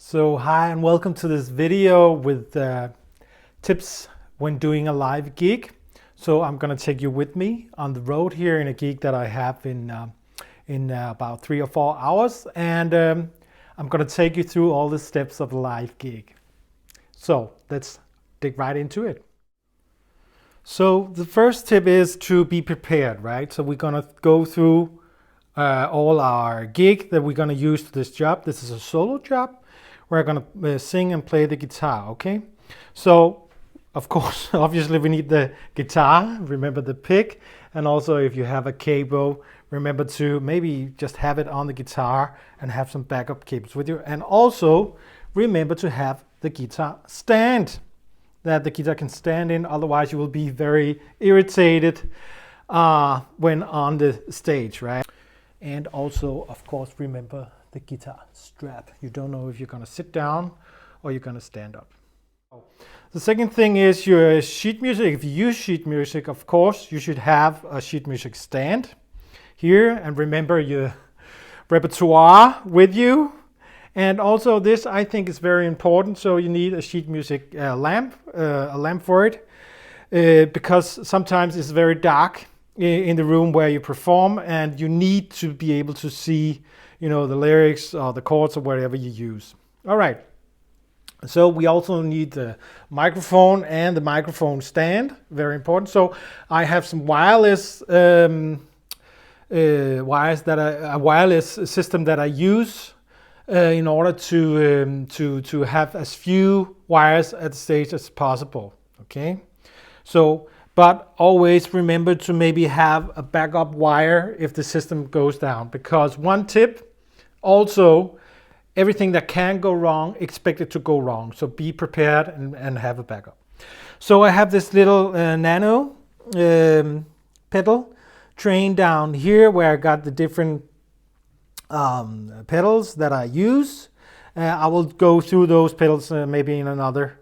So hi and welcome to this video with tips when doing a live gig. So I'm going to take you with me on the road here in a gig that I have in about 3 or 4 hours, and I'm going to take you through all the steps of a live gig. So let's dig right into it. So the first tip is to be prepared, right? So we're going to go through all our gig that we're going to use for this job. This is a solo job. We're going to sing and play the guitar, okay? So, of course, obviously we need the guitar, remember the pick, and also if you have a cable, remember to maybe just have it on the guitar and have some backup cables with you. And also, remember to have the guitar stand that the guitar can stand in, otherwise you will be very irritated when on the stage, right? And also, of course, remember the guitar strap. You don't know if you're going to sit down or you're going to stand up. The second thing is your sheet music. If you use sheet music, of course, you should have a sheet music stand here, and remember your repertoire with you. And also this, I think, is very important. So you need a sheet music lamp for it, because sometimes it's very dark in the room where you perform, and you need to be able to see, you know, the lyrics or the chords or whatever you use. All right. So we also need the microphone and the microphone stand. Very important. So I have some wireless wires a wireless system that I use in order to have as few wires at the stage as possible. Okay. So, but always remember to maybe have a backup wire if the system goes down, because one tip, also, everything that can go wrong, expect it to go wrong. So be prepared and have a backup. So I have this little nano pedal train down here where I got the different pedals that I use. I will go through those pedals maybe in another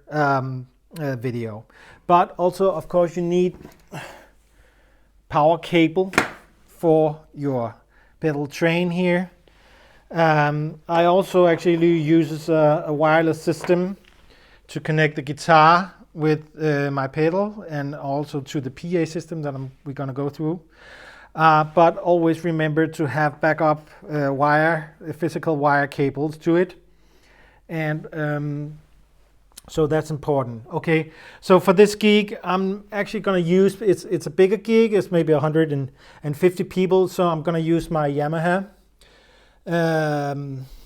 video. But also, of course, you need power cable for your pedal train here. I also actually use a wireless system to connect the guitar with my pedal, and also to the PA system that we're going to go through. But always remember to have backup physical wire cables to it. And so that's important. Okay, so for this gig, I'm actually going to use, it's a bigger gig, it's maybe 150 people, so I'm going to use my Yamaha,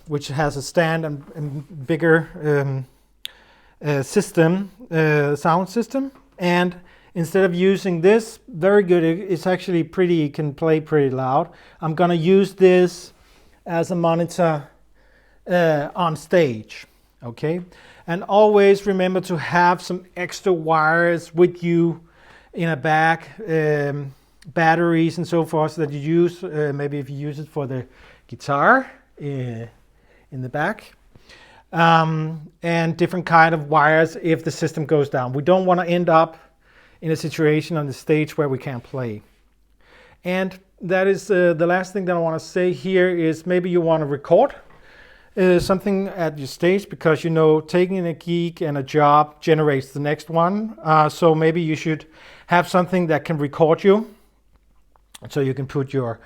which has a stand and bigger sound system. And instead of using this, very good, it's actually pretty, can play pretty loud. I'm going to use this as a monitor on stage. Okay, and always remember to have some extra wires with you in a bag, batteries and so forth, so that you use, maybe if you use it for the guitar in the back, and different kind of wires if the system goes down. We don't want to end up in a situation on the stage where we can't play. And that is the last thing that I want to say here is maybe you want to record something at your stage, because you know taking a gig and a job generates the next one. So maybe you should have something that can record you. So you can put your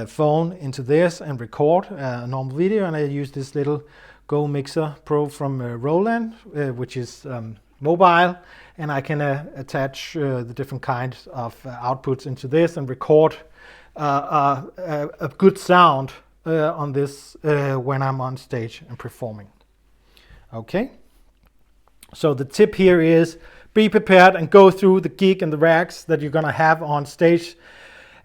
phone into this and record a normal video. And I use this little Go Mixer Pro from Roland, which is mobile. And I can attach the different kinds of outputs into this and record a good sound on this when I'm on stage and performing. Okay, so the tip here is be prepared and go through the gig and the racks that you're gonna have on stage.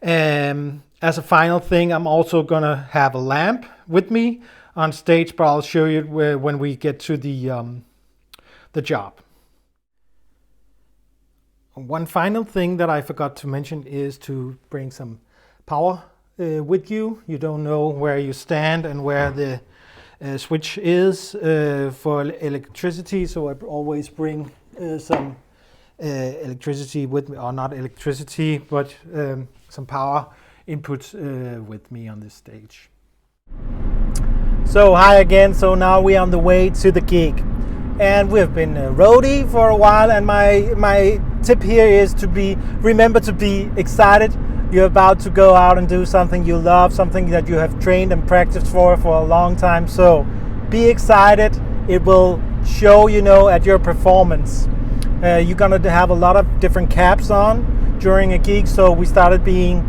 As a final thing, I'm also gonna have a lamp with me on stage, but I'll show you when we get to the job. One final thing that I forgot to mention is to bring some power with you. You don't know where you stand and where the switch is for electricity, so I always bring some electricity with me, or not electricity, but some power input with me on this stage. So hi again. So now we're on the way to the gig, and we've been roadie for a while. And my tip here is to remember to be excited. You're about to go out and do something you love, something that you have trained and practiced for a long time. So be excited. It will show, at your performance. You're gonna have a lot of different caps on during a gig. So we started being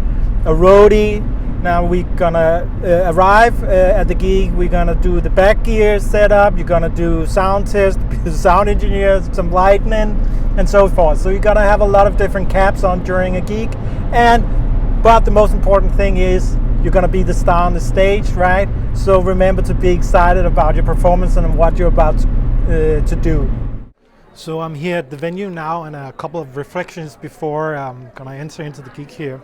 a roadie. Now we're gonna arrive at the gig. We're gonna do the back gear setup. You're gonna do sound test, sound engineer, some lighting, and so forth. So you're gonna have a lot of different caps on during a gig. But the most important thing is you're gonna be the star on the stage, right? So remember to be excited about your performance and what you're about to do. So I'm here at the venue now, and a couple of reflections before I'm gonna enter into the gig here.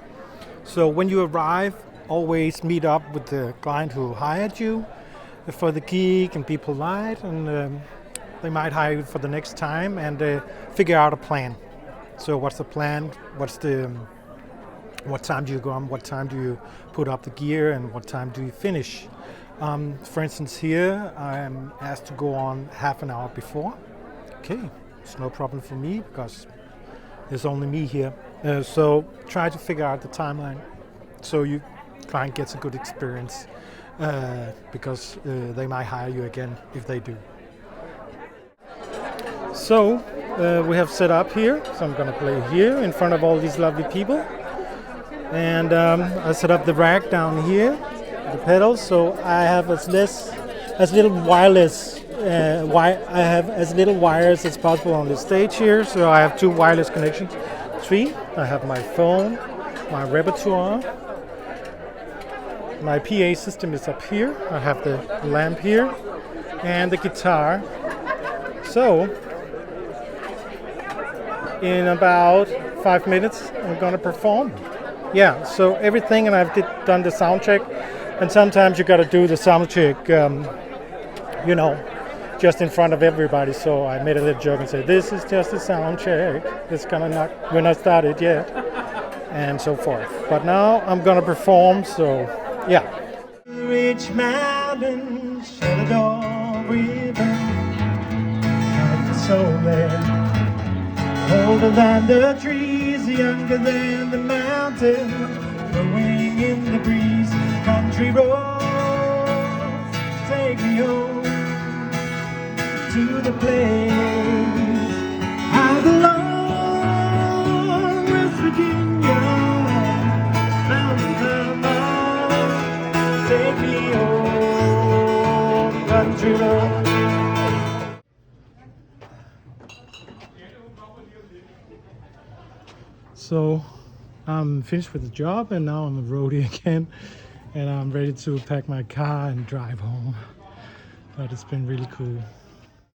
So when you arrive, always meet up with the client who hired you for the gig and be polite, and they might hire you for the next time, and figure out a plan. So what's the plan? What time do you go on? What time do you put up the gear, and what time do you finish? For instance, here I'm asked to go on half an hour before. Okay, it's no problem for me because there's only me here. So try to figure out the timeline so your client gets a good experience, because they might hire you again if they do. So we have set up here, so I'm gonna play here in front of all these lovely people, and I set up the rack down here, the pedals, so I have as little wireless I have as little wires as possible on the stage here. So I have 2 wireless connections. 3, I have my phone, my repertoire. My PA system is up here. I have the lamp here and the guitar. So in about 5 minutes I'm gonna perform. Yeah, so everything, and I've done the sound check, and sometimes you gotta do the sound check just in front of everybody. So I made a little joke and said, this is just a sound check. We're not started yet, and so forth. But now I'm gonna perform, so yeah. Rich mountains, Shenandoah River, the soul there, older than the trees, younger than the mountain, blowing in the breeze. Country roads, take me home to the place I belong, West Virginia, mountain time, take me home, country road. So I'm finished with the job, and now I'm a roadie again, and I'm ready to pack my car and drive home. But it's been really cool.